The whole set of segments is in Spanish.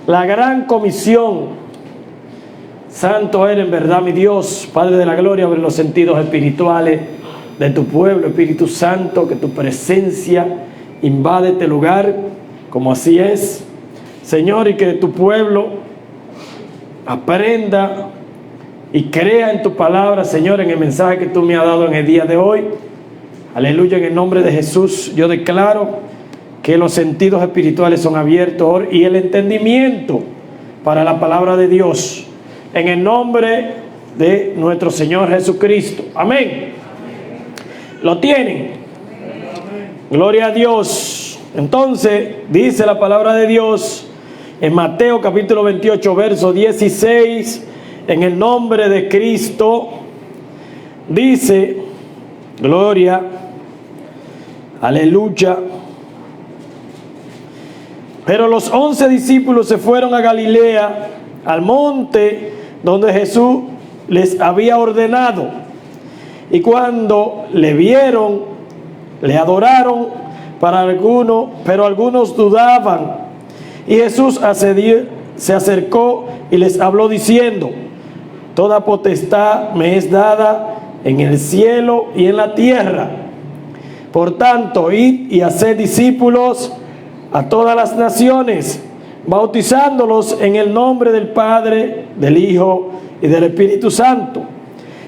la gran comisión. Santo eres en verdad, mi Dios, Padre de la gloria, abre los sentidos espirituales de tu pueblo, Espíritu Santo, que tu presencia invade este lugar, como así es, Señor, y que tu pueblo aprenda y crea en tu palabra, Señor, en el mensaje que tú me has dado en el día de hoy. Aleluya, en el nombre de Jesús, yo declaro que los sentidos espirituales son abiertos y el entendimiento para la palabra de Dios, en el nombre de nuestro Señor Jesucristo. Amén. ¿Lo tienen? Gloria a Dios. Entonces, dice la palabra de Dios en Mateo capítulo 28, verso 16, en el nombre de Cristo, dice, gloria, aleluya. Pero los 11 discípulos se fueron a Galilea, al monte donde Jesús les había ordenado. Y cuando le vieron, le adoraron, pero algunos dudaban. Y Jesús se acercó y les habló diciendo: toda potestad me es dada en el cielo y en la tierra. Por tanto, id y haced discípulos a todas las naciones, bautizándolos en el nombre del Padre, del Hijo y del Espíritu Santo,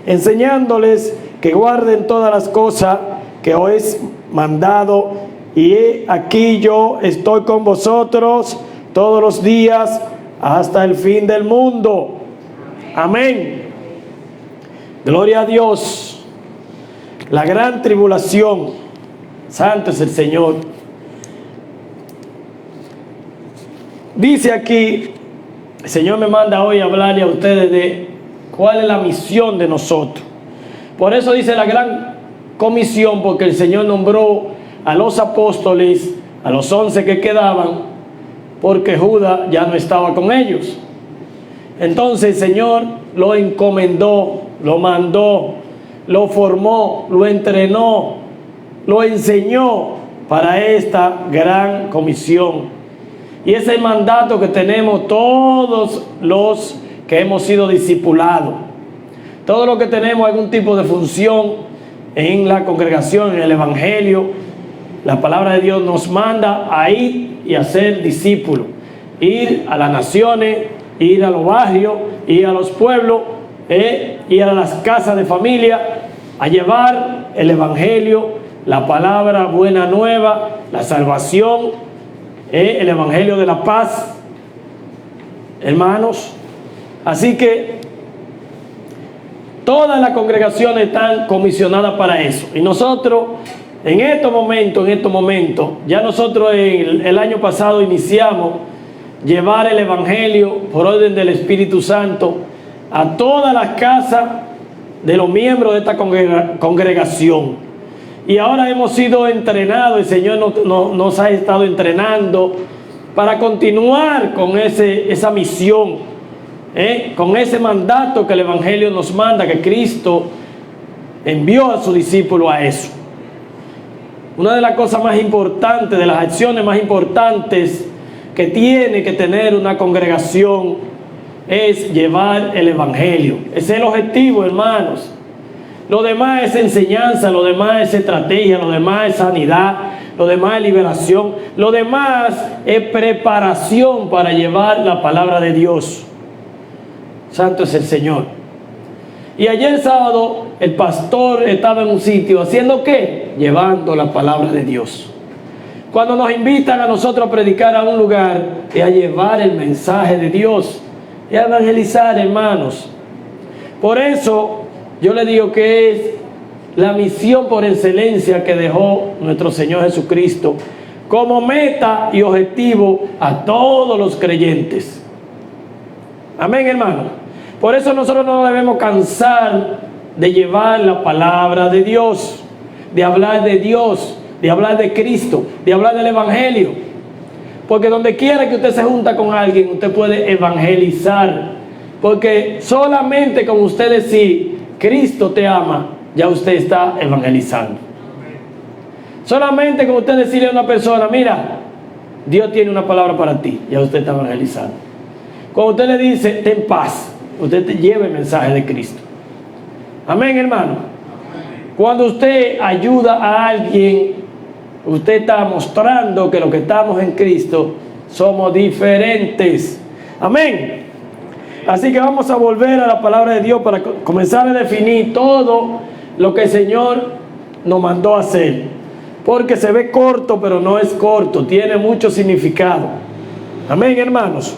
enseñándoles que guarden todas las cosas que os he mandado, y he aquí yo estoy con vosotros todos los días hasta el fin del mundo. Amén. Gloria a Dios. La gran tribulación, santo es el Señor. Dice aquí, el Señor me manda hoy a hablarle a ustedes de cuál es la misión de nosotros. Por eso dice la gran comisión, porque el Señor nombró a los apóstoles, a los 11 que quedaban, porque Judas ya no estaba con ellos. Entonces el Señor lo encomendó, lo mandó, lo formó, lo entrenó, lo enseñó para esta gran comisión. Y ese es el mandato que tenemos todos los que hemos sido discipulados. Todos los que tenemos algún tipo de función en la congregación, en el Evangelio. La palabra de Dios nos manda a ir y a ser discípulos. Ir a las naciones, ir a los barrios, ir a los pueblos, ir a las casas de familia, a llevar el Evangelio, la palabra buena nueva, la salvación, el Evangelio de la paz, hermanos. Así que todas las congregaciones están comisionadas para eso. Y nosotros, en estos momentos, ya nosotros el año pasado iniciamos llevar el Evangelio por orden del Espíritu Santo a todas las casas de los miembros de esta congregación. Y ahora hemos sido entrenados, el Señor nos ha estado entrenando para continuar con esa misión, con ese mandato que el Evangelio nos manda, que Cristo envió a sus discípulos a eso. Una de las cosas más importantes, de las acciones más importantes que tiene que tener una congregación es llevar el Evangelio. Ese es el objetivo, hermanos. Lo demás es enseñanza, lo demás es estrategia, lo demás es sanidad, lo demás es liberación, lo demás es preparación para llevar la palabra de Dios. Santo es el Señor. Y ayer sábado el pastor estaba en un sitio haciendo ¿qué? Llevando la palabra de Dios. Cuando nos invitan a nosotros a predicar a un lugar y a llevar el mensaje de Dios y a evangelizar, hermanos. Por eso yo le digo que es la misión por excelencia que dejó nuestro Señor Jesucristo como meta y objetivo a todos los creyentes. Amén, hermano. Por eso nosotros no debemos cansar de llevar la palabra de Dios, de hablar de Dios, de hablar de Cristo, de hablar del Evangelio. Porque donde quiera que usted se junta con alguien, usted puede evangelizar. Porque solamente con usted decir Cristo te ama, ya usted está evangelizando. Solamente con usted decirle a una persona: mira, Dios tiene una palabra para ti, ya usted está evangelizando. Cuando usted le dice, ten paz, usted te lleva el mensaje de Cristo. Amén, hermano. Cuando usted ayuda a alguien, usted está mostrando que los que estamos en Cristo somos diferentes. Amén. Así que vamos a volver a la palabra de Dios para comenzar a definir todo lo que el Señor nos mandó a hacer. Porque se ve corto, pero no es corto, tiene mucho significado. Amén, hermanos.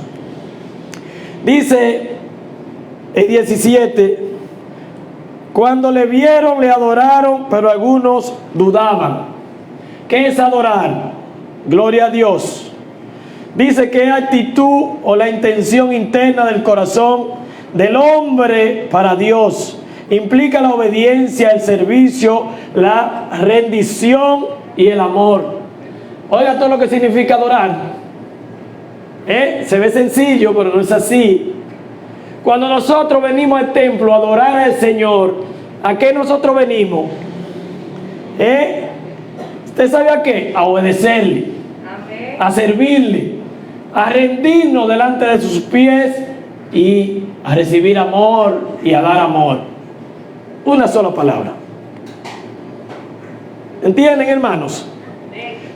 Dice el 17, cuando le vieron, le adoraron, pero algunos dudaban. ¿Qué es adorar? Gloria a Dios. Dice que es actitud o la intención interna del corazón del hombre para Dios. Implica la obediencia, el servicio, la rendición y el amor. Oiga todo lo que significa adorar. Se ve sencillo, pero no es así. Cuando nosotros venimos al templo a adorar al Señor, ¿a qué nosotros venimos? ¿Usted sabe a qué? A obedecerle, a servirle, a rendirnos delante de sus pies y a recibir amor y a dar amor. Una sola palabra. ¿Entienden, hermanos?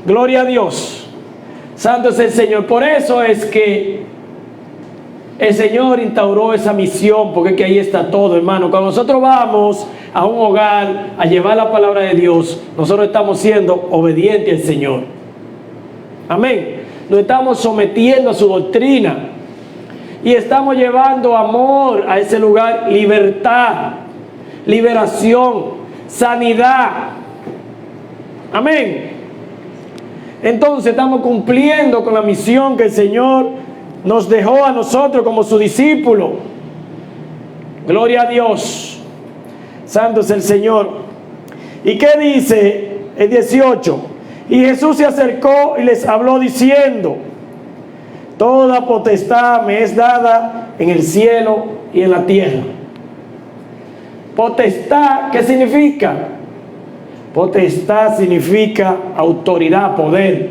Gloria a Dios. Santo es el Señor. Por eso es que el Señor instauró esa misión, porque es que ahí está todo, hermano. Cuando nosotros vamos a un hogar a llevar la palabra de Dios, nosotros estamos siendo obedientes al Señor. Amén. Nos estamos sometiendo a su doctrina y estamos llevando amor a ese lugar, libertad, liberación, sanidad. Amén. Entonces estamos cumpliendo con la misión que el Señor nos dejó a nosotros como su discípulo. Gloria a Dios. Santo es el Señor. ¿Y qué dice el 18? Y Jesús se acercó y les habló diciendo: toda potestad me es dada en el cielo y en la tierra. Potestad, ¿qué significa? Potestad significa autoridad, poder.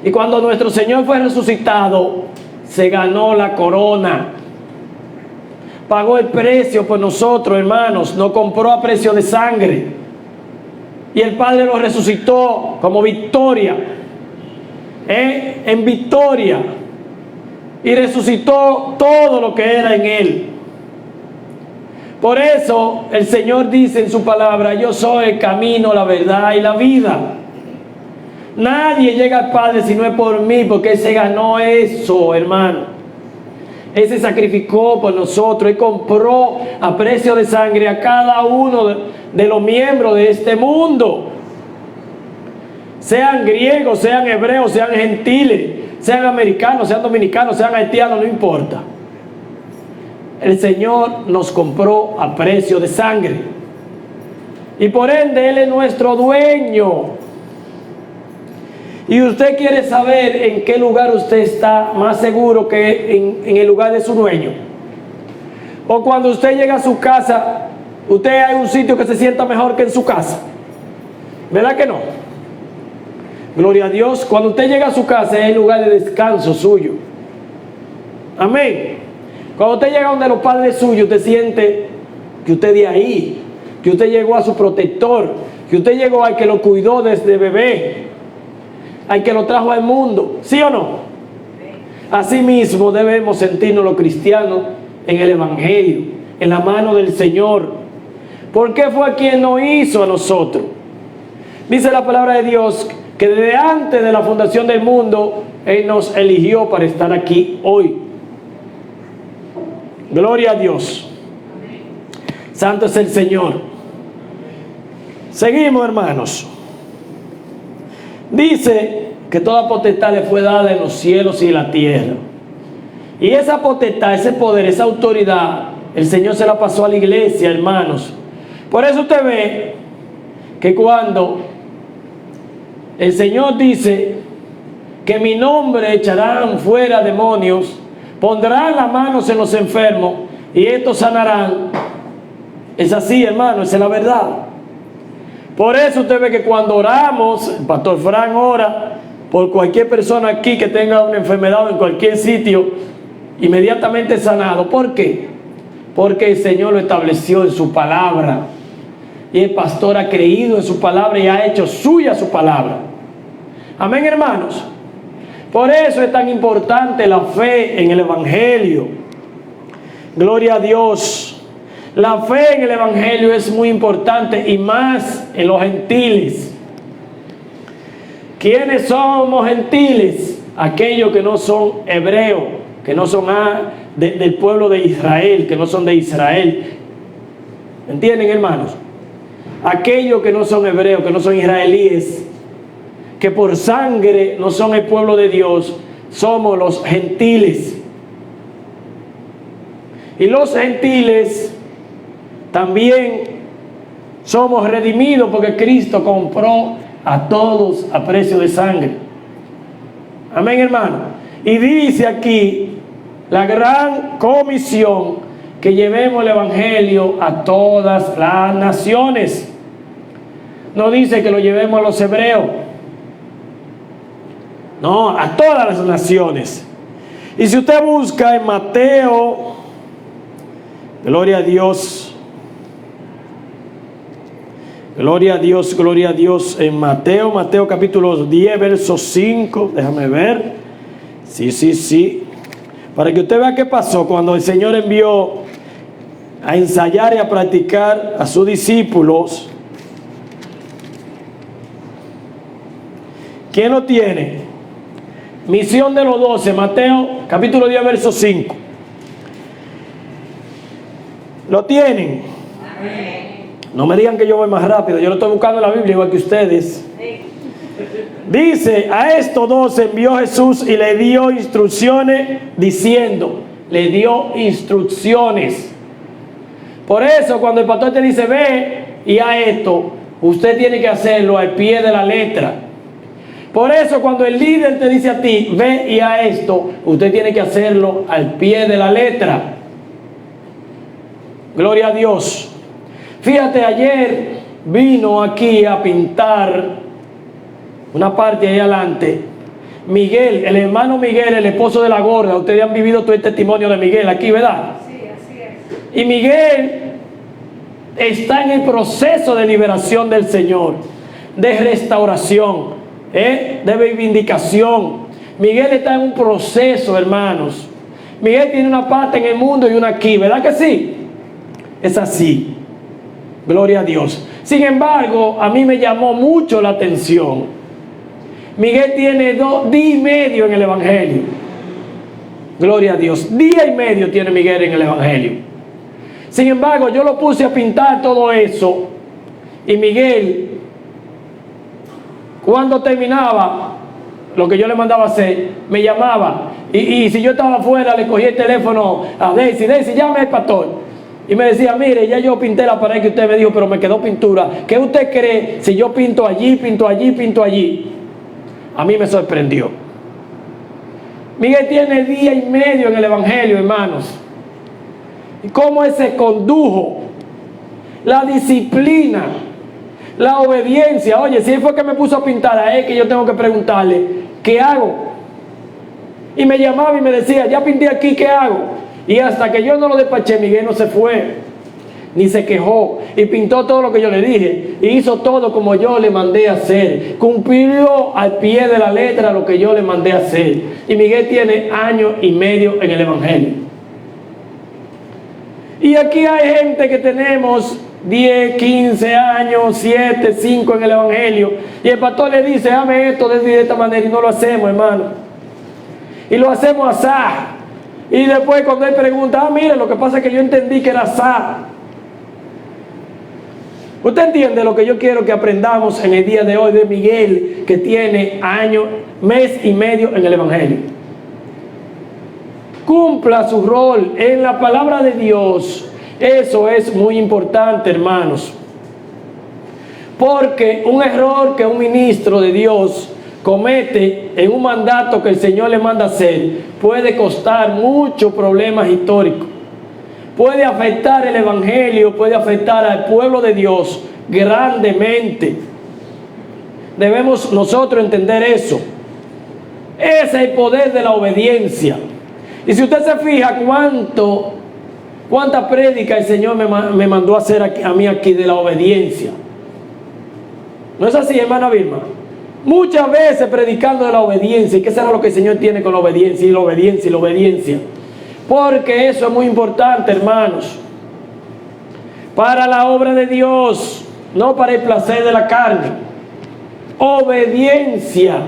Y cuando nuestro Señor fue resucitado, se ganó la corona. Pagó el precio por nosotros, hermanos. Nos compró a precio de sangre. Y el Padre lo resucitó como victoria. En victoria. Y resucitó todo lo que era en Él. Por eso el Señor dice en su palabra: yo soy el camino, la verdad y la vida. Nadie llega al Padre si no es por mí, porque Él se ganó eso, hermano. Él se sacrificó por nosotros. Él compró a precio de sangre a cada uno de los miembros de este mundo. Sean griegos, sean hebreos, sean gentiles, sean americanos, sean dominicanos, sean haitianos, no importa. El Señor nos compró a precio de sangre. Y por ende Él es nuestro dueño. Y usted quiere saber en qué lugar usted está más seguro que en el lugar de su dueño. O cuando usted llega a su casa, usted hay un sitio que se sienta mejor que en su casa. ¿Verdad que no? Gloria a Dios. Cuando usted llega a su casa es el lugar de descanso suyo. Amén. Cuando usted llega donde los padres suyos, usted siente que usted de ahí, que usted llegó a su protector, que usted llegó al que lo cuidó desde bebé, al que lo trajo al mundo. ¿Sí o no? Así mismo debemos sentirnos los cristianos en el Evangelio, en la mano del Señor. Porque fue quien nos hizo a nosotros. Dice la palabra de Dios que desde antes de la fundación del mundo Él nos eligió para estar aquí hoy. Gloria a Dios. Santo es el Señor. Seguimos, hermanos. Dice que toda potestad le fue dada en los cielos y en la tierra. Y esa potestad, ese poder, esa autoridad, el Señor se la pasó a la iglesia, hermanos. Por eso usted ve que cuando el Señor dice que mi nombre echarán fuera demonios, pondrán las manos en los enfermos y estos sanarán. Es así, hermano, esa es la verdad. Por eso usted ve que cuando oramos, el pastor Fran ora por cualquier persona aquí que tenga una enfermedad en cualquier sitio, inmediatamente sanado. ¿Por qué? Porque el Señor lo estableció en su palabra. Y el pastor ha creído en su palabra y ha hecho suya su palabra. Amén, hermanos. Por eso es tan importante la fe en el Evangelio. Gloria a Dios. La fe en el Evangelio es muy importante, y más en los gentiles. ¿Quiénes somos gentiles? Aquellos que no son hebreos, que no son del pueblo de Israel, que no son de Israel. ¿Entienden, hermanos? Aquellos que no son hebreos, que no son israelíes, que por sangre no son el pueblo de Dios, somos los gentiles. Y los gentiles también somos redimidos porque Cristo compró a todos a precio de sangre. Amén, hermano. Y dice aquí la gran comisión, que llevemos el Evangelio a todas las naciones. No dice que lo llevemos a los hebreos, no, a todas las naciones. Y si usted busca en Mateo, gloria a Dios, gloria a Dios, gloria a Dios, en Mateo capítulo 10, verso 5, déjame ver, sí, para que usted vea qué pasó cuando el Señor envió a ensayar y a practicar a sus discípulos. ¿Quién lo tiene? Misión de los 12, Mateo capítulo 10, verso 5. ¿Lo tienen? Amén. No me digan que yo voy más rápido, yo lo estoy buscando en la Biblia igual que ustedes. Sí. Dice, a estos 12 envió Jesús y le dio instrucciones diciendo, le dio instrucciones. Por eso cuando el pastor te dice, ve y a esto, usted tiene que hacerlo al pie de la letra. Por eso cuando el líder te dice a ti, ve y a esto, usted tiene que hacerlo al pie de la letra. Gloria a Dios. Fíjate, ayer vino aquí a pintar una parte ahí adelante Miguel, el hermano Miguel, el esposo de la gorda. Ustedes han vivido todo el testimonio de Miguel aquí, ¿verdad? Sí, así es. Y Miguel está en el proceso de liberación del Señor, de restauración, de reivindicación. Miguel está en un proceso, hermanos. Miguel tiene una parte en el mundo y una aquí, ¿verdad que sí? Es así. Gloria a Dios. Sin embargo, a mí me llamó mucho la atención. Miguel tiene 2 días y medio en el Evangelio. Gloria a Dios. 1 día y medio tiene Miguel en el Evangelio. Sin embargo, yo lo puse a pintar todo eso. Y Miguel, cuando terminaba lo que yo le mandaba hacer, me llamaba. Y si yo estaba afuera, le cogí el teléfono a Daisy. Daisy, llame al pastor. Y me decía, mire, ya yo pinté la pared que usted me dijo, pero me quedó pintura. ¿Qué usted cree si yo pinto allí, pinto allí, pinto allí? A mí me sorprendió. Miguel tiene 1 día y medio en el Evangelio, hermanos. ¿Y cómo él se condujo? La disciplina, la obediencia. Oye, si él fue que me puso a pintar a él, que yo tengo que preguntarle, ¿qué hago? Y me llamaba y me decía, ya pinté aquí, ¿qué hago? Y hasta que yo no lo despaché, Miguel no se fue, ni se quejó, y pintó todo lo que yo le dije, y hizo todo como yo le mandé a hacer, cumplió al pie de la letra lo que yo le mandé a hacer. Y Miguel tiene 1 año y medio en el Evangelio. Y aquí hay gente que tenemos 10, 15 años, 7, 5 en el Evangelio, y el pastor le dice, hazme esto de esta manera, y no lo hacemos, hermano, y lo hacemos así. Y después cuando él pregunta, mire, lo que pasa es que yo entendí que era así. Usted entiende lo que yo quiero que aprendamos en el día de hoy de Miguel, que tiene 1 mes y medio en el Evangelio. Cumpla su rol en la palabra de Dios. Eso es muy importante, hermanos. Porque un error que un ministro de Dios comete en un mandato que el Señor le manda hacer puede costar muchos problemas históricos. Puede afectar el Evangelio, puede afectar al pueblo de Dios grandemente. Debemos nosotros entender eso. Ese es el poder de la obediencia. Y si usted se fija cuánta prédica el Señor me mandó a hacer a mí aquí de la obediencia. ¿No es así, hermana Vilma? Muchas veces predicando de la obediencia. ¿Y qué será lo que el Señor tiene con la obediencia? Y la obediencia y la obediencia. Porque eso es muy importante, hermanos. Para la obra de Dios, no para el placer de la carne. Obediencia.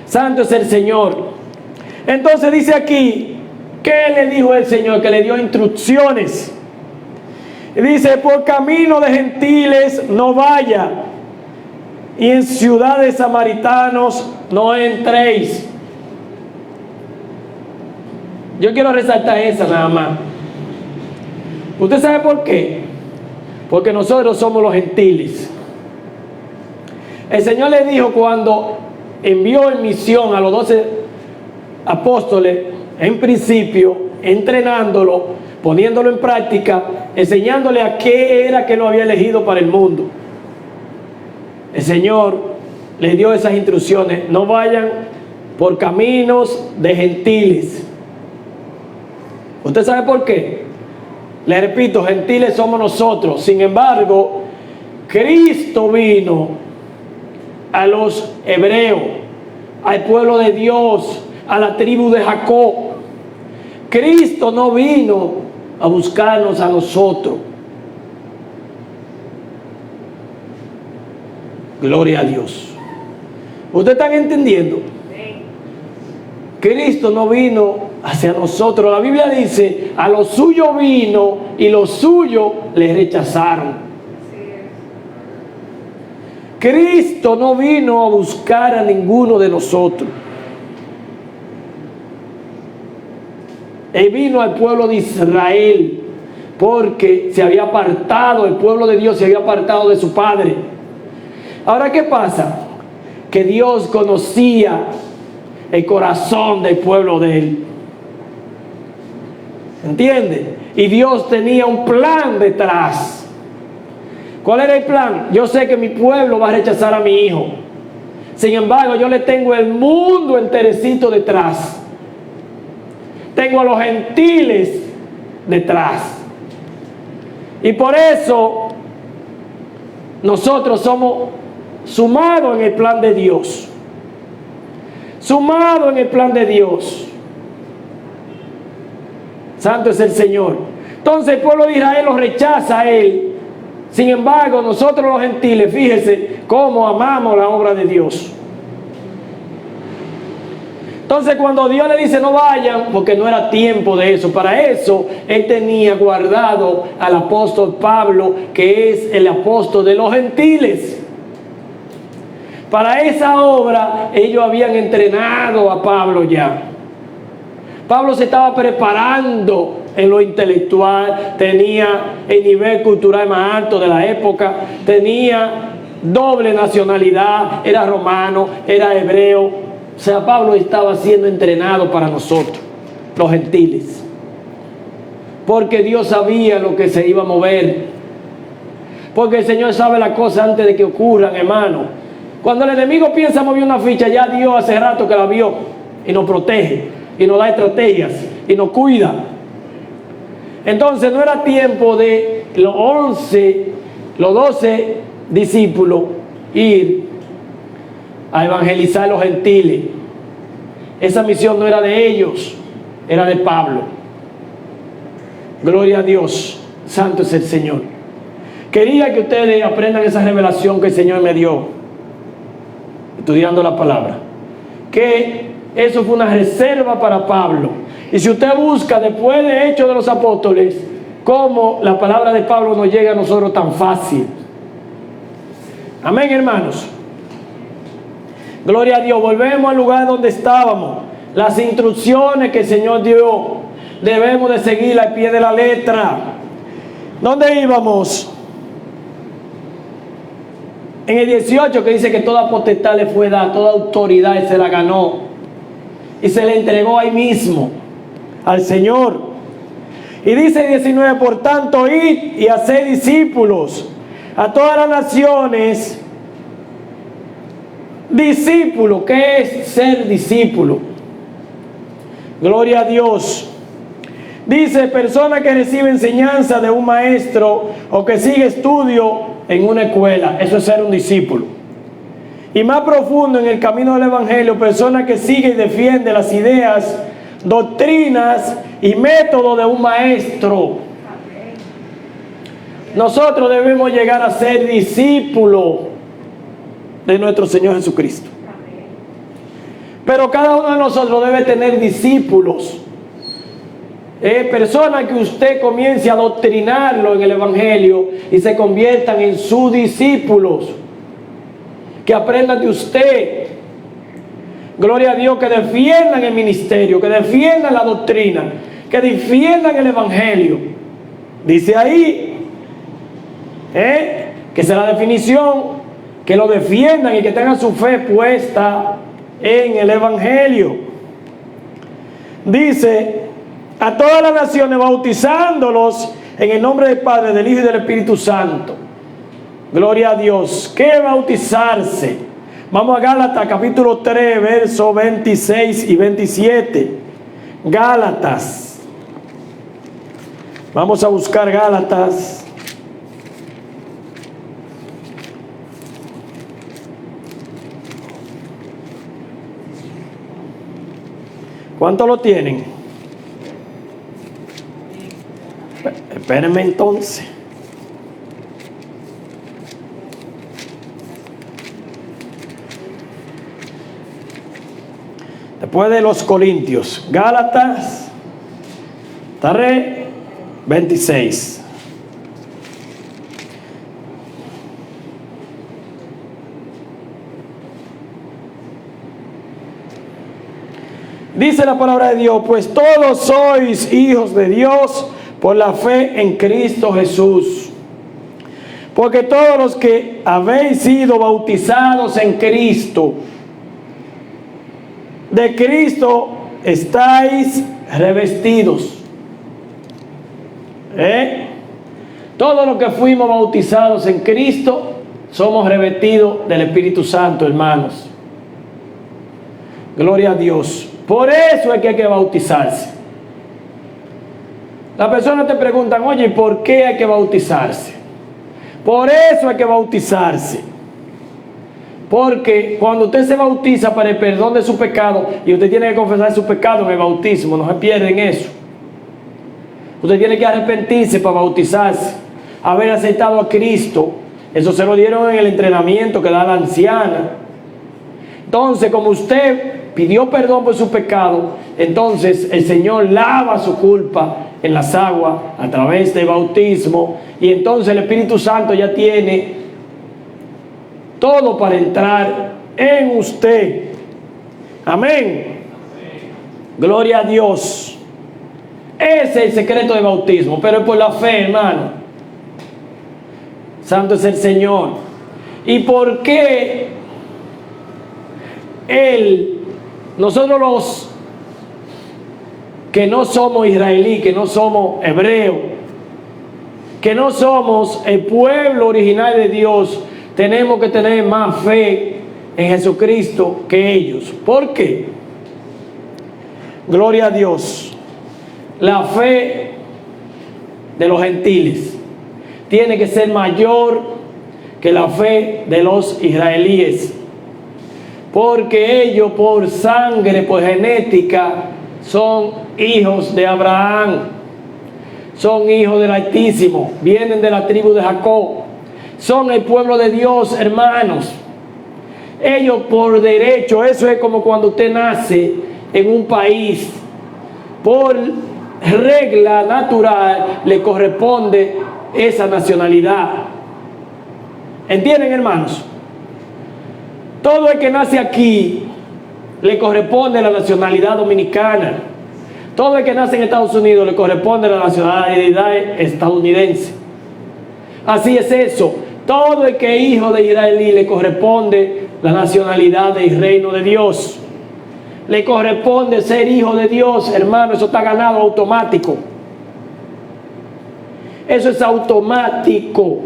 Santo es el Señor. Entonces dice aquí, ¿qué le dijo el Señor? Que le dio instrucciones. Y dice, por camino de gentiles no vaya, y en ciudades samaritanos no entréis. Yo quiero resaltar esa nada más. ¿Usted sabe por qué? Porque nosotros somos los gentiles. El Señor le dijo cuando envió en misión a los 12 apóstoles, en principio, entrenándolo, poniéndolo en práctica, enseñándole a qué era que lo había elegido para el mundo. El Señor les dio esas instrucciones: no vayan por caminos de gentiles. ¿Usted sabe por qué? Le repito, gentiles somos nosotros. Sin embargo, Cristo vino a los hebreos, al pueblo de Dios, a la tribu de Jacob. Cristo no vino a buscarnos a nosotros. Gloria a Dios. ¿Ustedes están entendiendo? Cristo no vino hacia nosotros. La Biblia dice, a los suyos vino y los suyos le rechazaron. Cristo no vino a buscar a ninguno de nosotros. Él vino al pueblo de Israel porque se había apartado, el pueblo de Dios se había apartado de su Padre. Ahora, ¿qué pasa? Que Dios conocía el corazón del pueblo de Él. ¿Entiende? Y Dios tenía un plan detrás. ¿Cuál era el plan? Yo sé que mi pueblo va a rechazar a mi hijo. Sin embargo, yo le tengo el mundo enterecito detrás. Tengo a los gentiles detrás. Y por eso nosotros somos sumados en el plan de Dios. Sumados en el plan de Dios. Santo es el Señor. Entonces el pueblo de Israel lo rechaza a Él. Sin embargo, nosotros los gentiles, fíjese cómo amamos la obra de Dios. Entonces cuando Dios le dice no vayan, porque no era tiempo de eso, para eso Él tenía guardado al apóstol Pablo, que es el apóstol de los gentiles. Para esa obra ellos habían entrenado a Pablo ya. Pablo se estaba preparando en lo intelectual, tenía el nivel cultural más alto de la época, tenía doble nacionalidad, era romano, era hebreo. O sea, Pablo estaba siendo entrenado para nosotros, los gentiles. Porque Dios sabía lo que se iba a mover. Porque el Señor sabe las cosas antes de que ocurran, hermano. Cuando el enemigo piensa mover una ficha, ya Dios hace rato que la vio y nos protege, y nos da estrategias, y nos cuida. Entonces no era tiempo de los 12 discípulos ir a evangelizar a los gentiles. Esa misión no era de ellos, era de Pablo. Gloria a Dios, santo es el Señor. Quería que ustedes aprendan esa revelación que el Señor me dio, estudiando la palabra, que eso fue una reserva para Pablo. Y si usted busca después de Hechos de los Apóstoles, cómo la palabra de Pablo nos llega a nosotros tan fácil. Amén, hermanos. Gloria a Dios. Volvemos al lugar donde estábamos. Las instrucciones que el Señor dio, debemos de seguir al pie de la letra. ¿Dónde íbamos? En el 18, que dice que toda potestad le fue dada, toda autoridad y se la ganó. Y se le entregó ahí mismo al Señor. Y dice el 19, por tanto, id y haced discípulos a todas las naciones, Discípulo, ¿qué es ser discípulo? Gloria a Dios. Dice, persona que recibe enseñanza de un maestro o que sigue estudio en una escuela. Eso es ser un discípulo. Y más profundo en el camino del Evangelio, persona que sigue y defiende las ideas, doctrinas y métodos de un maestro. Nosotros debemos llegar a ser discípulos de nuestro Señor Jesucristo. Pero cada uno de nosotros debe tener discípulos. Personas que usted comience a adoctrinarlo en el Evangelio y se conviertan en sus discípulos. Que aprendan de usted. Gloria a Dios, que defiendan el ministerio, que defiendan la doctrina, que defiendan el Evangelio. Dice ahí, que sea la definición, que lo defiendan y que tengan su fe puesta en el Evangelio. Dice, a todas las naciones bautizándolos en el nombre del Padre, del Hijo y del Espíritu Santo. Gloria a Dios. ¿Qué bautizarse? Vamos a Gálatas capítulo 3, versos 26 y 27. Gálatas. Vamos a buscar Gálatas. ¿Cuánto lo tienen? Espérenme entonces. Después de los Corintios, Gálatas 3, 26. Dice la palabra de Dios, pues todos sois hijos de Dios por la fe en Cristo Jesús. Porque todos los que habéis sido bautizados en Cristo, de Cristo estáis revestidos. Todos los que fuimos bautizados en Cristo somos revestidos del Espíritu Santo, hermanos. Gloria a Dios. Por eso es que hay que bautizarse. Las personas te preguntan, oye, ¿por qué hay que bautizarse? Por eso hay que bautizarse. Porque cuando usted se bautiza para el perdón de su pecado, y usted tiene que confesar su pecado en el bautismo, no se pierden eso. Usted tiene que arrepentirse para bautizarse, haber aceptado a Cristo. Eso se lo dieron en el entrenamiento que da la anciana. Entonces, como usted pidió perdón por su pecado, entonces el Señor lava su culpa en las aguas a través del bautismo, y entonces el Espíritu Santo ya tiene todo para entrar en usted. Amén. Gloria a Dios. Ese es el secreto del bautismo, pero es por la fe, hermano. Santo es el Señor. ¿Y por qué nosotros los que no somos israelíes, que no somos hebreos, que no somos el pueblo original de Dios, tenemos que tener más fe en Jesucristo que ellos? ¿Por qué? Gloria a Dios. La fe de los gentiles tiene que ser mayor que la fe de los israelíes, porque ellos por sangre, por genética, son hijos de Abraham, son hijos del Altísimo, vienen de la tribu de Jacob, son el pueblo de Dios, hermanos. Ellos por derecho, eso es como cuando usted nace en un país, por regla natural le corresponde esa nacionalidad. ¿Entienden, hermanos? Todo el que nace aquí le corresponde la nacionalidad dominicana. Todo el que nace en Estados Unidos le corresponde la nacionalidad estadounidense. Así es eso. Todo el que es hijo de israelí le corresponde la nacionalidad del reino de Dios. Le corresponde ser hijo de Dios, hermano. Eso está ganado automático. Eso es automático.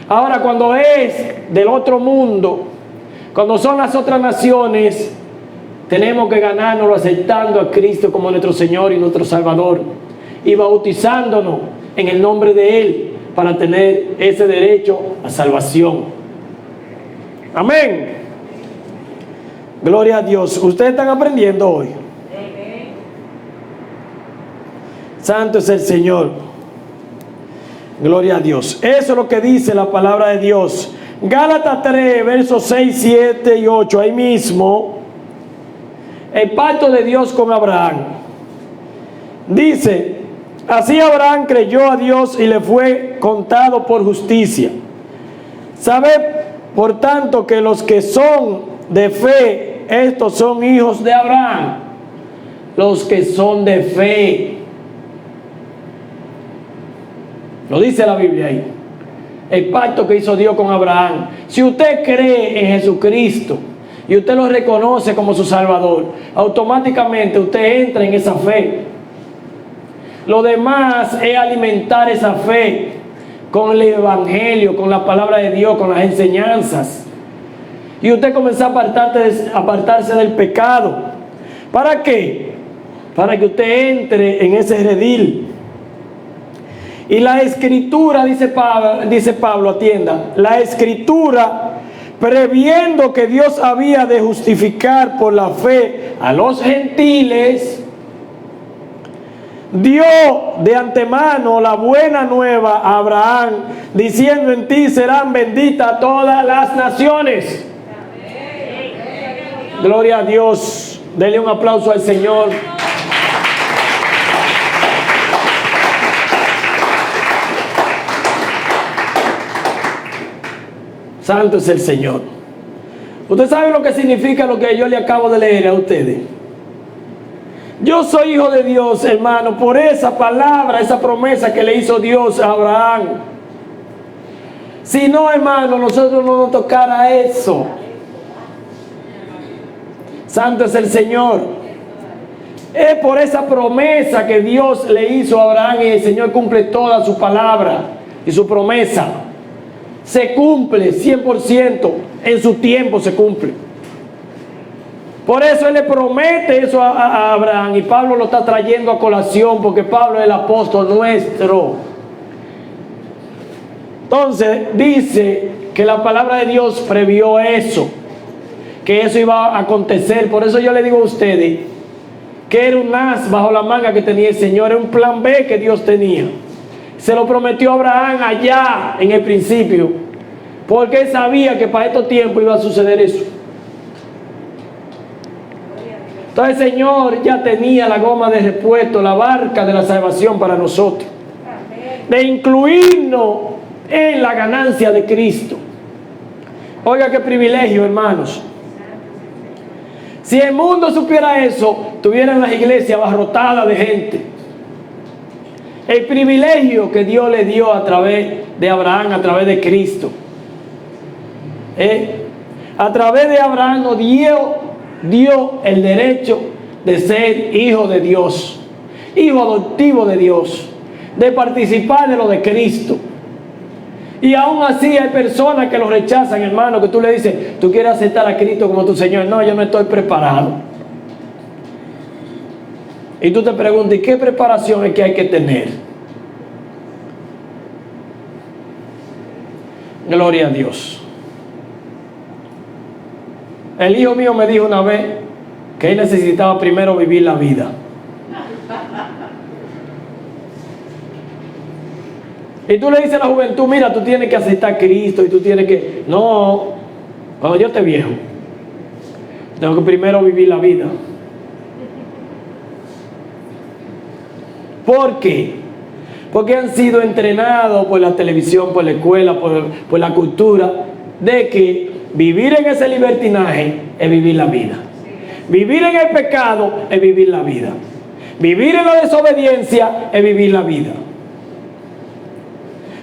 Ahora, cuando es del otro mundo, Cuando son las otras naciones, tenemos que ganárnoslo aceptando a Cristo como nuestro Señor y nuestro Salvador y bautizándonos en el nombre de Él para tener ese derecho a salvación. Amén. Gloria a Dios. ¿Ustedes están aprendiendo hoy? Santo es el Señor. Gloria a Dios. Eso es lo que dice la palabra de Dios. Gálatas 3, versos 6, 7 y 8. Ahí mismo, el pacto de Dios con Abraham. Dice: así Abraham creyó a Dios y le fue contado por justicia. Sabed, por tanto, que los que son de fe, estos son hijos de Abraham. Los que son de fe. Lo dice la Biblia ahí. El pacto que hizo Dios con Abraham. Si usted cree en Jesucristo y usted lo reconoce como su Salvador, automáticamente usted entra en esa fe. Lo demás es alimentar esa fe con el Evangelio, con la palabra de Dios, con las enseñanzas. Y usted comenzó a apartarse del pecado. ¿Para qué? Para que usted entre en ese redil. Y la Escritura, dice Pablo, atienda, la Escritura, previendo que Dios había de justificar por la fe a los gentiles, dio de antemano la buena nueva a Abraham, diciendo: en ti serán benditas todas las naciones. Gloria a Dios. Denle un aplauso al Señor. Santo es el Señor. ¿Usted sabe lo que significa lo que yo le acabo de leer a ustedes? Yo soy hijo de Dios, hermano, por esa palabra, esa promesa que le hizo Dios a Abraham. Si no, hermano, nosotros no nos tocara eso. Santo es el Señor. Es por esa promesa que Dios le hizo a Abraham, y el Señor cumple toda su palabra y su promesa. Se cumple 100%, en su tiempo se cumple. Por eso Él le promete eso a Abraham, y Pablo lo está trayendo a colación, porque Pablo es el apóstol nuestro. Entonces dice que la palabra de Dios previó eso, que eso iba a acontecer. Por eso yo le digo a ustedes que era un as bajo la manga que tenía el Señor, era un plan B que Dios tenía. Se lo prometió a Abraham allá en el principio, porque él sabía que para estos tiempos iba a suceder eso. Entonces el Señor ya tenía la goma de repuesto, la barca de la salvación para nosotros, de incluirnos en la ganancia de Cristo. Oiga qué privilegio, hermanos. Si el mundo supiera eso, tuvieran las iglesias abarrotadas de gente. El privilegio que Dios le dio a través de Abraham, a través de Cristo. A través de Abraham nos dio el derecho de ser hijo de Dios, hijo adoptivo de Dios, de participar de lo de Cristo. Y aún así hay personas que lo rechazan, hermano, que tú le dices: tú quieres aceptar a Cristo como tu Señor. No, yo no estoy preparado. Y tú te preguntas: ¿y qué preparación es que hay que tener? Gloria a Dios. El hijo mío me dijo una vez que él necesitaba primero vivir la vida. Y tú le dices a la juventud: mira, tú tienes que aceptar a Cristo y tú tienes que... No, cuando yo esté viejo, tengo que primero vivir la vida. ¿Por qué? Porque han sido entrenados por la televisión, por la escuela, por la cultura, de que vivir en ese libertinaje es vivir la vida. Vivir en el pecado es vivir la vida. Vivir en la desobediencia es vivir la vida.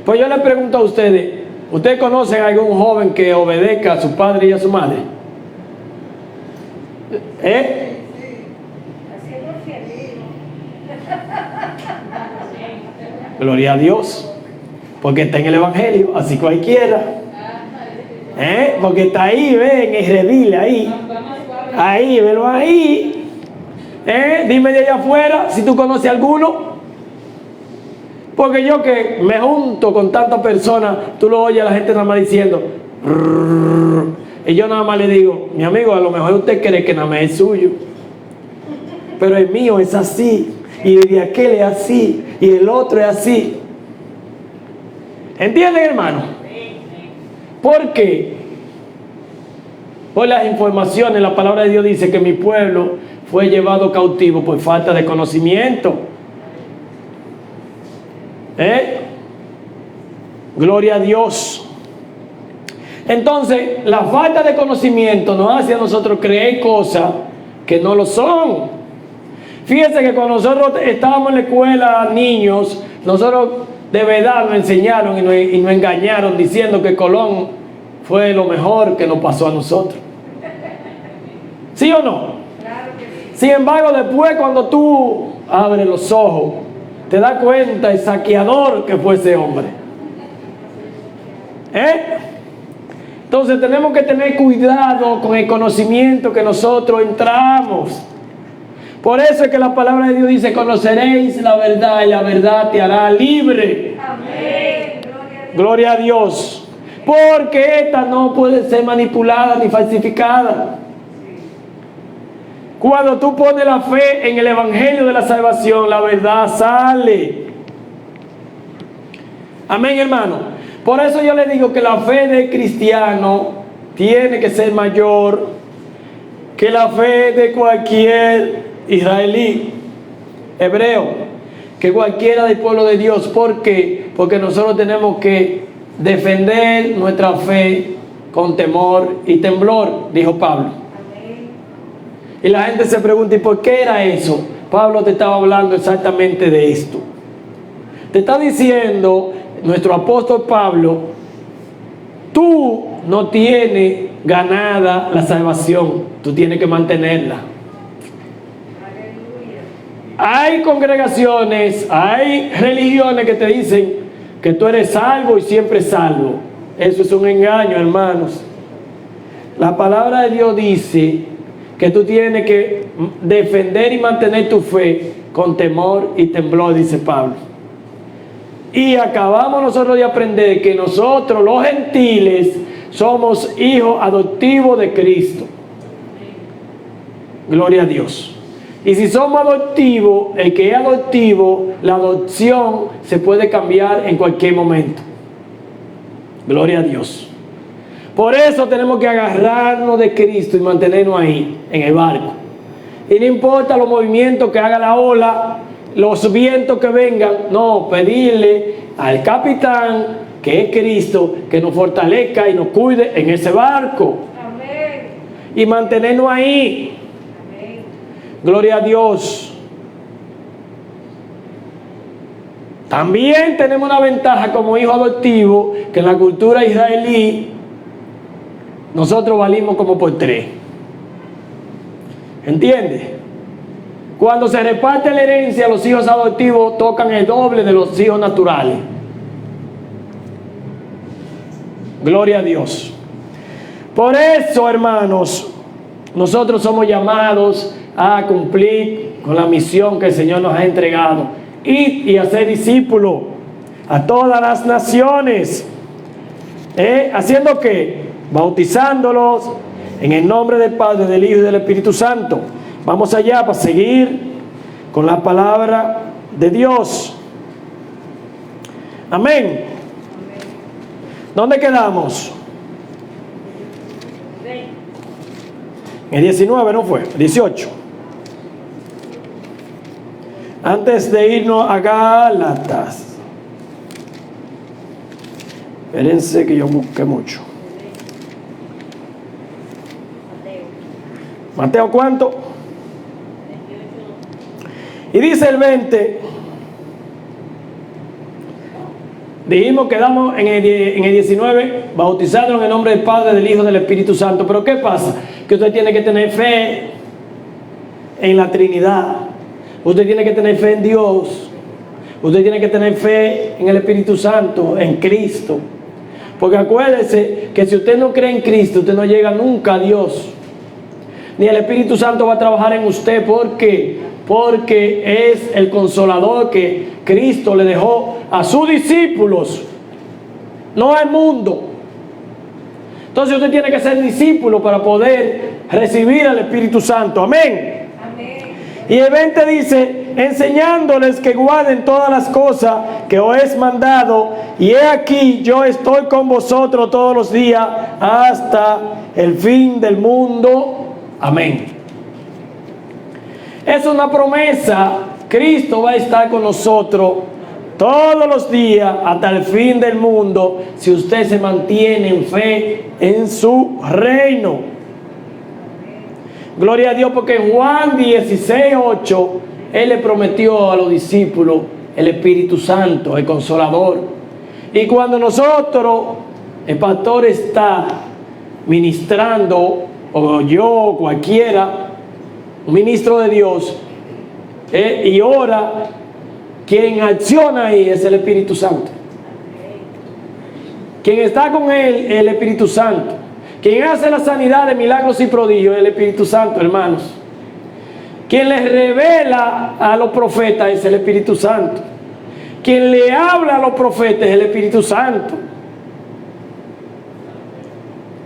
Pues yo les pregunto a ustedes: ¿ustedes conocen a algún joven que obedezca a su padre y a su madre? Gloria a Dios, porque está en el Evangelio, así cualquiera. Porque está ahí, en el redil, ahí, velo ahí. Dime de allá afuera si tú conoces a alguno. Porque yo que me junto con tantas personas, tú lo oyes a la gente nada más diciendo, y yo nada más le digo, mi amigo, a lo mejor usted cree que nada más es suyo, pero el mío es así, y el de aquel es así, y el otro es así. ¿Entienden, hermano? ¿Por qué? Por las informaciones, la palabra de Dios dice que mi pueblo fue llevado cautivo por falta de conocimiento. Gloria a Dios. Entonces, la falta de conocimiento nos hace a nosotros creer cosas que no lo son. Fíjense que cuando nosotros estábamos en la escuela, niños, nosotros de verdad nos enseñaron y nos engañaron diciendo que Colón fue lo mejor que nos pasó a nosotros. ¿Sí o no? Sin embargo, después cuando tú abres los ojos, te das cuenta el saqueador que fue ese hombre. Entonces tenemos que tener cuidado con el conocimiento que nosotros entramos. Por eso es que la palabra de Dios dice, conoceréis la verdad y la verdad te hará libre. Amén. Gloria a Dios. Porque esta no puede ser manipulada ni falsificada. Cuando tú pones la fe en el evangelio de la salvación, la verdad sale. Amén, hermano. Por eso yo le digo que la fe del cristiano tiene que ser mayor que la fe de cualquier israelí, hebreo, que cualquiera del pueblo de Dios. ¿Por qué? Porque nosotros tenemos que defender nuestra fe con temor y temblor, dijo Pablo. Y la gente se pregunta, ¿y por qué era eso? Pablo te estaba hablando exactamente de esto. Te está diciendo nuestro apóstol Pablo, tú no tienes ganada la salvación, tú tienes que mantenerla. Hay congregaciones, hay religiones que te dicen que tú eres salvo y siempre salvo. Eso es un engaño, hermanos. La palabra de Dios dice que tú tienes que defender y mantener tu fe con temor y temblor, dice Pablo. Y acabamos nosotros de aprender que nosotros, los gentiles, somos hijos adoptivos de Cristo. Gloria a Dios. Y si somos adoptivos, el que es adoptivo, la adopción se puede cambiar en cualquier momento. Gloria a Dios. Por eso tenemos que agarrarnos de Cristo y mantenernos ahí, en el barco. Y no importa los movimientos que haga la ola, los vientos que vengan, no, pedirle al capitán, que es Cristo, que nos fortalezca y nos cuide en ese barco. Amén. Y mantenernos ahí. Amén. Gloria a Dios. También tenemos una ventaja como hijo adoptivo, que en la cultura israelí nosotros valimos como por 3. ¿Entiendes? Cuando se reparte la herencia, los hijos adoptivos tocan el doble de los hijos naturales. Gloria a Dios. Por eso, hermanos, nosotros somos llamados a cumplir con la misión que el Señor nos ha entregado. Ir y hacer discípulos a todas las naciones. ¿Haciendo qué? Bautizándolos en el nombre del Padre, del Hijo y del Espíritu Santo. Vamos allá para seguir con la palabra de Dios. Amén. ¿Dónde quedamos? En 19, ¿no fue? 18. Antes de irnos a Gálatas. Espérense que yo busqué mucho. Mateo, ¿cuánto? Y dice el 20. Dijimos que quedamos en el 19, bautizados en el nombre del Padre, del Hijo y del Espíritu Santo. Pero ¿qué pasa? Que usted tiene que tener fe en la Trinidad. Usted tiene que tener fe en Dios. Usted tiene que tener fe en el Espíritu Santo, en Cristo. Porque acuérdese que si usted no cree en Cristo, usted no llega nunca a Dios. Ni el Espíritu Santo va a trabajar en usted. ¿Por qué? Porque es el consolador que Cristo le dejó a sus discípulos, no al mundo. Entonces usted tiene que ser discípulo para poder recibir al Espíritu Santo. Amén. Amén. Y el 20 dice, enseñándoles que guarden todas las cosas que os he mandado, y he aquí yo estoy con vosotros todos los días hasta el fin del mundo. Amén. Es una promesa. Cristo va a estar con nosotros todos los días hasta el fin del mundo, si usted se mantiene en fe en su reino. Gloria a Dios, porque en Juan 16:8 Él le prometió a los discípulos el Espíritu Santo, el Consolador. Y cuando nosotros, el pastor está ministrando, o yo, cualquiera, un ministro de Dios, y ora, quien acciona ahí es el Espíritu Santo. Quien está con él es el Espíritu Santo. Quien hace la sanidad de milagros y prodigios es el Espíritu Santo, hermanos. Quien les revela a los profetas es el Espíritu Santo. Quien le habla a los profetas es el Espíritu Santo.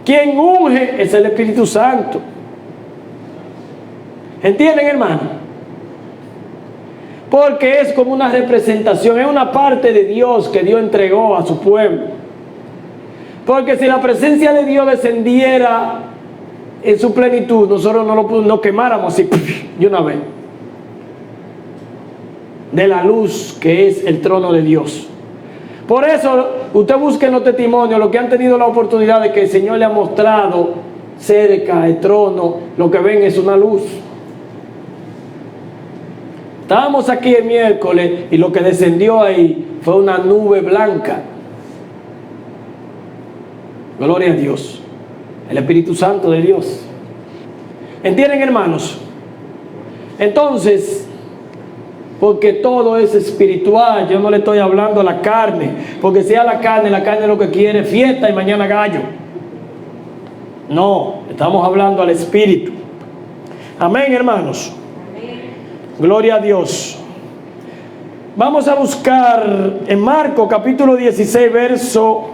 Quien unge es el Espíritu Santo. ¿Entienden, hermano? Porque es como una representación, es una parte de Dios que Dios entregó a su pueblo. Porque si la presencia de Dios descendiera en su plenitud, nosotros no quemáramos así de una vez de la luz que es el trono de Dios. Por eso usted busque en los testimonios lo que han tenido la oportunidad de que el Señor le ha mostrado cerca el trono, lo que ven es una luz. Estábamos aquí el miércoles y lo que descendió ahí fue una nube blanca. Gloria a Dios. El Espíritu Santo de Dios. ¿Entienden, hermanos? Entonces, porque todo es espiritual, yo no le estoy hablando a la carne, porque si a la carne lo que quiere es fiesta y mañana gallo. No, estamos hablando al Espíritu. Amén, hermanos. Gloria a Dios. Vamos a buscar en Marcos capítulo 16 verso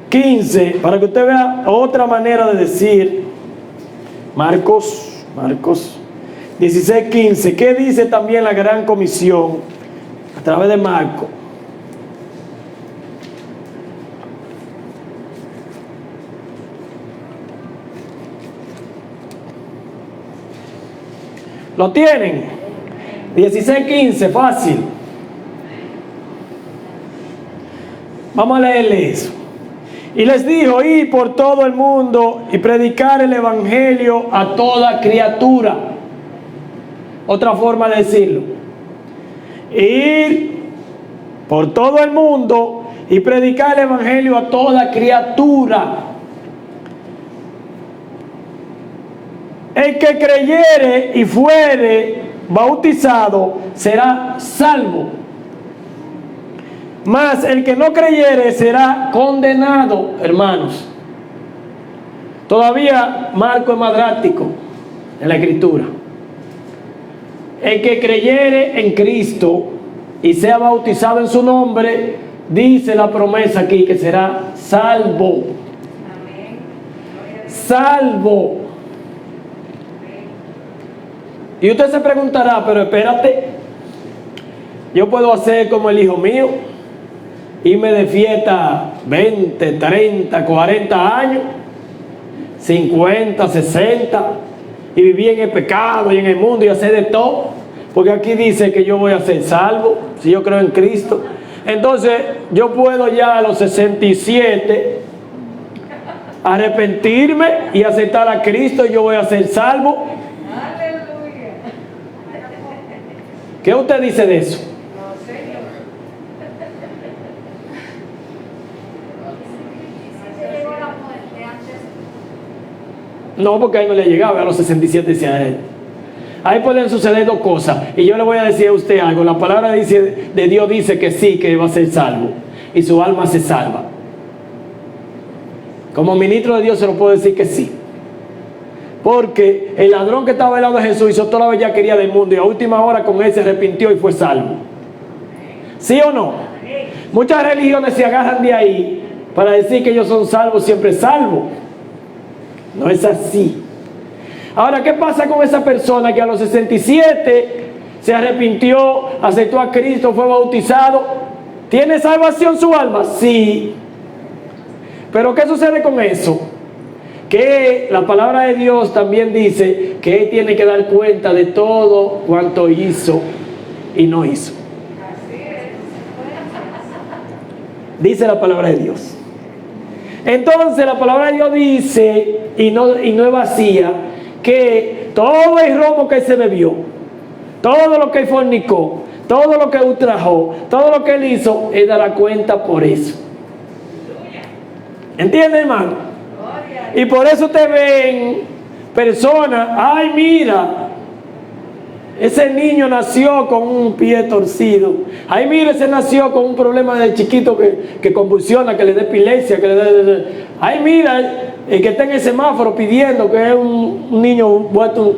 15 para que usted vea otra manera de decir. Marcos 16:15. ¿Qué dice también la gran comisión a través de Marcos? ¿Lo tienen? 16:15, fácil. Vamos a leerle eso. Y les dijo, id por todo el mundo y predicar el evangelio a toda criatura. Otra forma de decirlo. Ir por todo el mundo y predicar el evangelio a toda criatura. El que creyere y fuere bautizado será salvo, mas el que no creyere será condenado, hermanos. Todavía Marco es más drástico en la escritura. El que creyere en Cristo y sea bautizado en su nombre, dice la promesa aquí que será salvo. Amén. Salvo. Y usted se preguntará, pero espérate, yo puedo hacer como el hijo mío, irme de fiesta 20, 30, 40 años, 50, 60, y vivir en el pecado y en el mundo y hacer de todo, porque aquí dice que yo voy a ser salvo, si yo creo en Cristo. Entonces, yo puedo ya a los 67 arrepentirme y aceptar a Cristo y yo voy a ser salvo. ¿Qué usted dice de eso? No, porque ahí no le llegaba a los 67 decía él. Ahí pueden suceder dos cosas. Y yo le voy a decir a usted algo. La palabra de Dios dice que sí, que va a ser salvo. Y su alma se salva. Como ministro de Dios se lo puedo decir que sí. Porque el ladrón que estaba al lado de Jesús hizo toda la bellaquería del mundo y a última hora con él se arrepintió y fue salvo. ¿Sí o no? Muchas religiones se agarran de ahí para decir que ellos son salvos, siempre salvos. No es así. Ahora, ¿qué pasa con esa persona que a los 67 se arrepintió, aceptó a Cristo, fue bautizado? ¿Tiene salvación su alma? Sí. Pero ¿qué sucede con eso? Que la palabra de Dios también dice que él tiene que dar cuenta de todo cuanto hizo y no hizo. Dice la palabra de Dios. Entonces la palabra de Dios dice, y no es vacía, que todo el romo que se bebió, todo lo que él fornicó, todo lo que ultrajó, todo lo que él hizo, él dará cuenta por eso. ¿Entiende, hermano? Y por eso te ven personas, ay mira, ese niño nació con un pie torcido, ay mira, ese nació con un problema de chiquito que convulsiona, que le dé epilepsia, ay mira, el que está en el semáforo pidiendo que es un niño vuelto.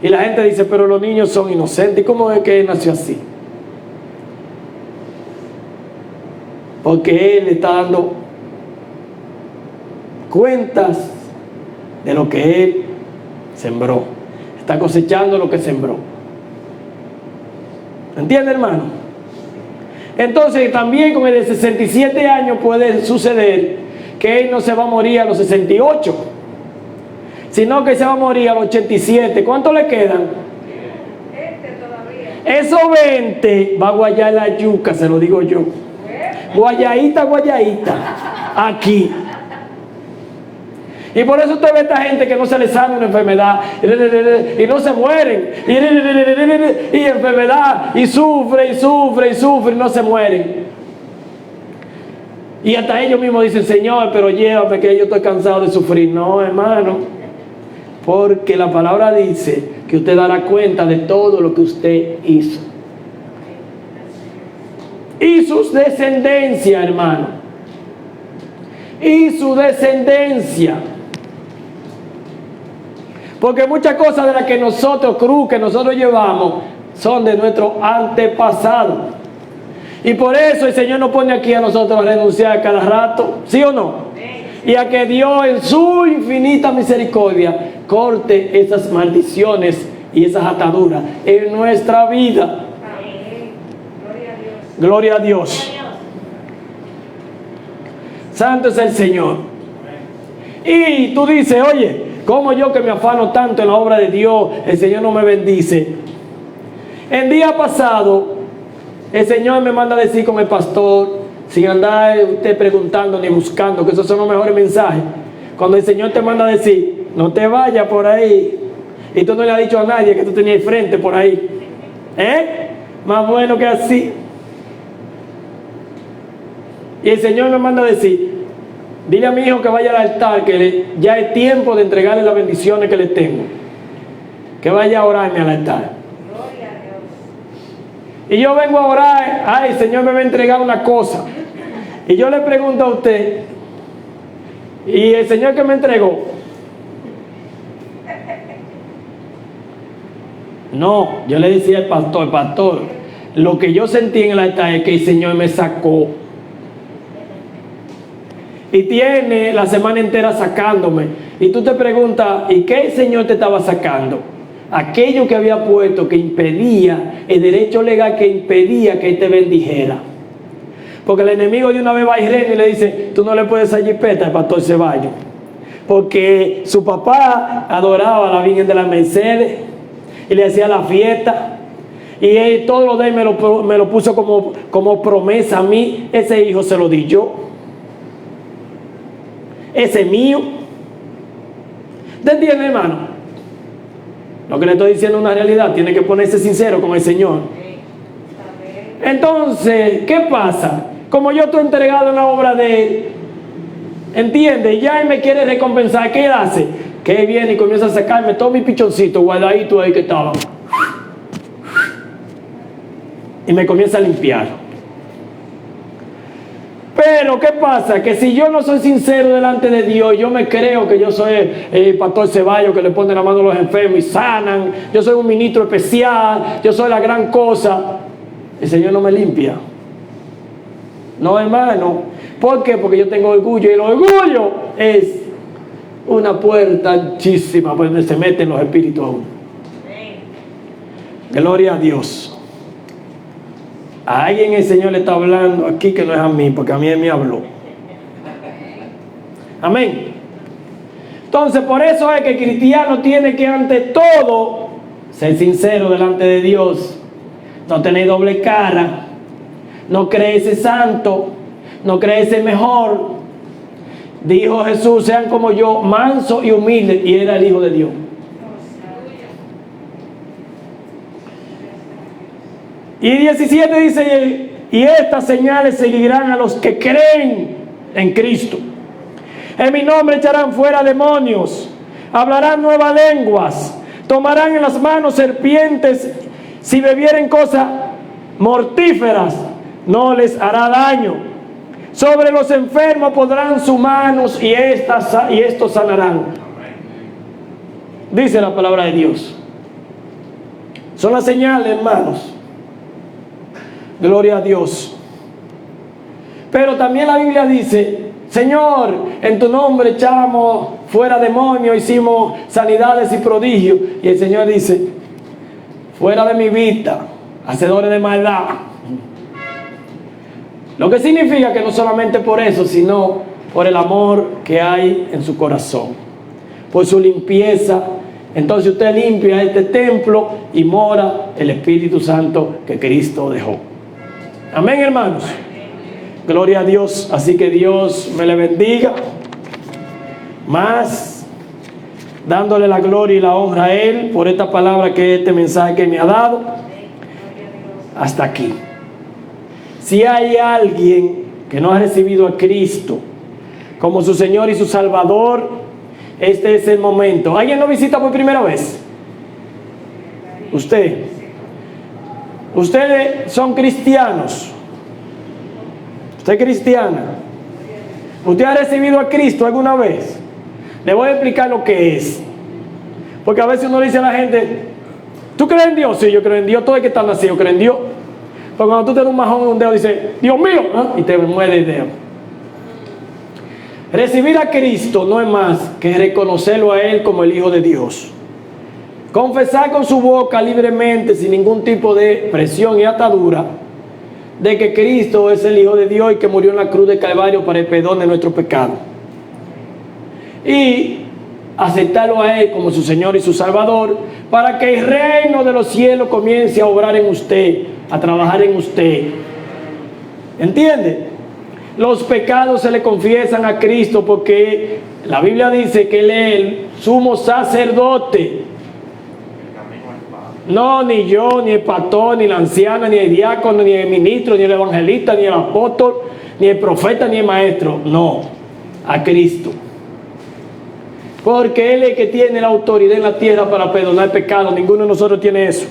Y la gente dice, pero los niños son inocentes. ¿Y cómo es que él nació así? Porque él está dando cuentas de lo que él sembró. Está cosechando lo que sembró. ¿Entiende, hermano? Entonces también con el de 67 años puede suceder que él no se va a morir a los 68, sino que se va a morir a los 87. ¿Cuánto le quedan? Esos 20 va a guayar la yuca, se lo digo yo. Guayadita, aquí. Y por eso usted ve a esta gente que no se les sana una enfermedad y no se mueren. Y enfermedad, y sufre y no se mueren. Y hasta ellos mismos dicen, Señor, pero llévame que yo estoy cansado de sufrir. No, hermano, porque la palabra dice que usted dará cuenta de todo lo que usted hizo. Y sus descendencias, hermano. Y su descendencia. Porque muchas cosas de las que nosotros llevamos son de nuestro antepasado. Y por eso el Señor nos pone aquí a nosotros a renunciar a cada rato, ¿sí o no? Y a que Dios en su infinita misericordia corte esas maldiciones y esas ataduras en nuestra vida. Gloria a Dios. Santo es el Señor. Y tú dices, oye, ¿cómo yo que me afano tanto en la obra de Dios, el Señor no me bendice? El día pasado, el Señor me manda a decir con el pastor, sin andar usted preguntando ni buscando, que esos son los mejores mensajes. Cuando el Señor te manda a decir, no te vayas por ahí, y tú no le has dicho a nadie que tú tenías frente por ahí. Más bueno que así. Y el Señor me manda a decir, dile a mi hijo que vaya al altar, que ya es tiempo de entregarle las bendiciones que le tengo. Que vaya a orarme al altar. Gloria a Dios. Y yo vengo a orar, ay, el Señor me va a entregar una cosa. Y yo le pregunto a usted, ¿y el Señor que me entregó? No, yo le decía al pastor, lo que yo sentí en el altar es que el Señor me sacó. Y tiene la semana entera sacándome. Y tú te preguntas, ¿y qué el Señor te estaba sacando? Aquello que había puesto que impedía, el derecho legal que impedía que Él te bendijera. Porque el enemigo de una vez va y reina y le dice, tú no le puedes dar jipeta al pastor Ceballos. Porque su papá adoraba a la Virgen de la Mercedes y le hacía la fiesta. Y él, todo lo de él me lo puso como promesa a mí. Ese hijo se lo di yo. Ese es mío. ¿Te entiendes, hermano? Lo que le estoy diciendo es una realidad. Tiene que ponerse sincero con el Señor. Entonces, ¿qué pasa? Como yo estoy entregado en la obra de Él, ¿entiendes? Ya Él me quiere recompensar. ¿Qué Él hace? Que Él viene y comienza a sacarme todos mis pichoncitos guardaditos ahí que estaban. Y me comienza a limpiar. Pero, ¿qué pasa? Que si yo no soy sincero delante de Dios, yo me creo que yo soy el pastor Ceballos que le pone la mano a los enfermos y sanan, yo soy un ministro especial, yo soy la gran cosa, el Señor no me limpia. No, hermano. ¿Por qué? Porque yo tengo orgullo, y el orgullo es una puerta anchísima por donde se meten los espíritus aún. Gloria a Dios. A alguien el Señor le está hablando aquí que no es a mí, porque a mí Él me habló. Amén. Entonces, por eso es que el cristiano tiene que ante todo ser sincero delante de Dios. No tener doble cara. No creerse santo. No creerse mejor. Dijo Jesús, sean como yo, manso y humilde. Y era el Hijo de Dios. Y 17 dice, y estas señales seguirán a los que creen en Cristo. En mi nombre echarán fuera demonios, hablarán nuevas lenguas, tomarán en las manos serpientes, si bebieren cosas mortíferas, no les hará daño. Sobre los enfermos pondrán sus manos y estos sanarán. Dice la palabra de Dios. Son las señales, hermanos. Gloria a Dios. Pero también la Biblia dice, Señor, en tu nombre echamos fuera demonios, hicimos sanidades y prodigios. Y el Señor dice, fuera de mi vista, hacedores de maldad. Lo que significa que no solamente por eso, sino por el amor que hay en su corazón, por su limpieza. Entonces usted limpia este templo y mora el Espíritu Santo que Cristo dejó. Amén, hermanos. Gloria a Dios. Así que Dios me le bendiga. Más dándole la gloria y la honra a Él por esta palabra, que este mensaje que me ha dado. Hasta aquí. Si hay alguien que no ha recibido a Cristo como su Señor y su Salvador, este es el momento. ¿Alguien lo visita por primera vez? Ustedes son cristianos. Usted es cristiana. ¿Usted ha recibido a Cristo alguna vez? Le voy a explicar lo que es. Porque a veces uno le dice a la gente, ¿tú crees en Dios? Sí, yo creo en Dios. Todo el que está nacido cree en Dios. Pero cuando tú te das un majón en un dedo, dice, Dios mío, ¿eh? Y te muere el dedo. Recibir a Cristo no es más que reconocerlo a Él como el Hijo de Dios. Confesar con su boca libremente, sin ningún tipo de presión y atadura, de que Cristo es el Hijo de Dios y que murió en la cruz de Calvario para el perdón de nuestro pecado. Y aceptarlo a Él como su Señor y su Salvador, para que el reino de los cielos comience a obrar en usted, a trabajar en usted. ¿Entiende? Los pecados se le confiesan a Cristo, porque la Biblia dice que Él es el sumo sacerdote. No, ni yo, ni el pastor, ni la anciana, ni el diácono, ni el ministro, ni el evangelista, ni el apóstol, ni el profeta, ni el maestro. No, a Cristo. Porque Él es el que tiene la autoridad en la tierra para perdonar pecados. Ninguno de nosotros tiene eso.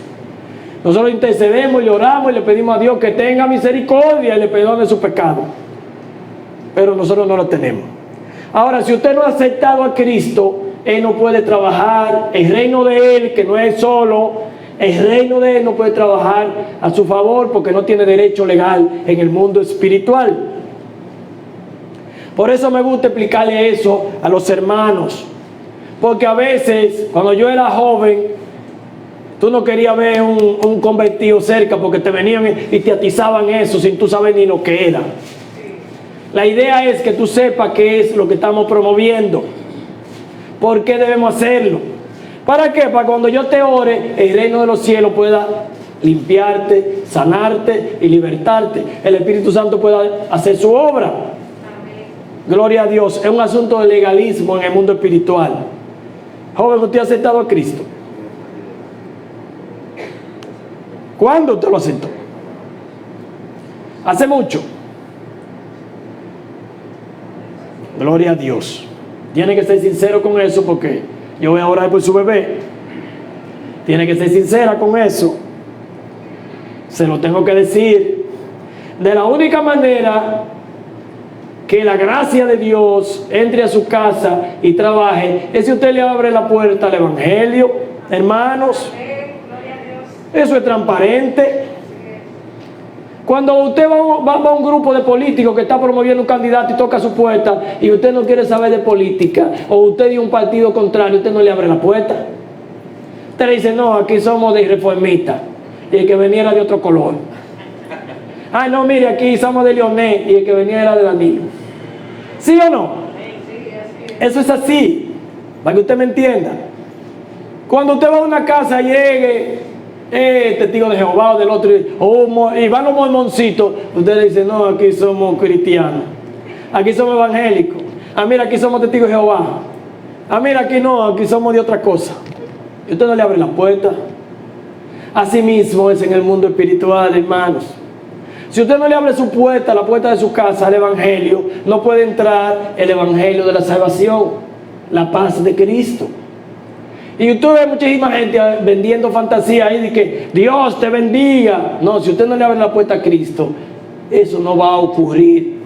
Nosotros intercedemos y oramos y le pedimos a Dios que tenga misericordia y le perdone su pecado. Pero nosotros no lo tenemos. Ahora, si usted no ha aceptado a Cristo, Él no puede trabajar. El reino de Él, que no es solo, el reino de Él no puede trabajar a su favor, porque no tiene derecho legal en el mundo espiritual. Por eso me gusta explicarle eso a los hermanos. Porque a veces, cuando yo era joven, tú no querías ver un convertido cerca, porque te venían y te atizaban eso sin tú saber ni lo que era. La idea es que tú sepas qué es lo que estamos promoviendo. ¿Por qué debemos hacerlo? ¿Para qué? Para cuando yo te ore, el reino de los cielos pueda limpiarte, sanarte y libertarte. El Espíritu Santo pueda hacer su obra. Amén. Gloria a Dios. Es un asunto de legalismo en el mundo espiritual. Joven, ¿usted ha aceptado a Cristo? ¿Cuándo usted lo aceptó? ¿Hace mucho? Gloria a Dios. Tiene que ser sincero con eso, porque yo voy a orar por su bebé. Tiene que ser sincera con eso. Se lo tengo que decir. De la única manera que la gracia de Dios entre a su casa y trabaje, es si usted le abre la puerta al Evangelio, hermanos. Eso es transparente. Cuando usted va a un grupo de políticos que está promoviendo un candidato y toca su puerta y usted no quiere saber de política, o usted de un partido contrario, usted no le abre la puerta. Usted le dice, no, aquí somos de reformistas, y el que venía era de otro color. Ay, no, mire, aquí somos de Leonel, y el que venía era de Danilo. ¿Sí o no? Eso es así, para que usted me entienda. Cuando usted va a una casa, llegue testigo de Jehová o del otro, y van los mormoncitos, usted le dice, no, aquí somos cristianos, aquí somos evangélicos, mira, aquí somos testigos de Jehová, mira, aquí no, aquí somos de otra cosa. Y usted no le abre la puerta. Así mismo es en el mundo espiritual, hermanos. Si usted no le abre su puerta, la puerta de su casa al Evangelio, no puede entrar el Evangelio de la salvación, la paz de Cristo. Y usted ve muchísima gente vendiendo fantasía ahí de que Dios te bendiga. No, si usted no le abre la puerta a Cristo, eso no va a ocurrir.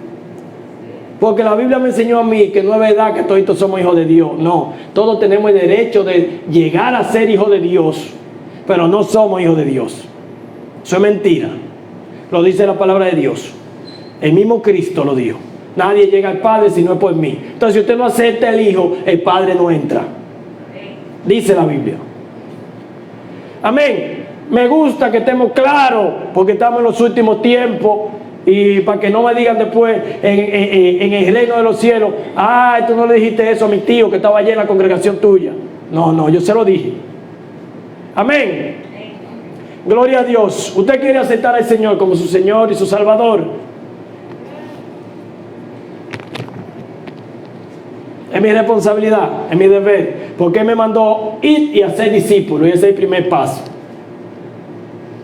Porque la Biblia me enseñó a mí que no es verdad que todos somos hijos de Dios. No, todos tenemos el derecho de llegar a ser hijos de Dios, pero no somos hijos de Dios. Eso es mentira. Lo dice la palabra de Dios. El mismo Cristo lo dijo. Nadie llega al Padre si no es por mí. Entonces, si usted no acepta el Hijo, el Padre no entra. Dice la Biblia. Amén. Me gusta que estemos claros, porque estamos en los últimos tiempos. Y para que no me digan después en el reino de los cielos, tú no le dijiste eso a mi tío que estaba allá en la congregación tuya. No, yo se lo dije. Amén. Gloria a Dios. ¿Usted quiere aceptar al Señor como su Señor y su Salvador? Es mi responsabilidad, es mi deber, porque Él me mandó ir y hacer discípulos, y ese es el primer paso.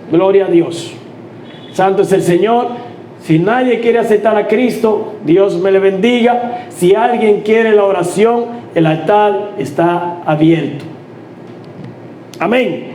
Gloria a Dios. Santo es el Señor. Si nadie quiere aceptar a Cristo, Dios me le bendiga. Si alguien quiere la oración, el altar está abierto. Amén.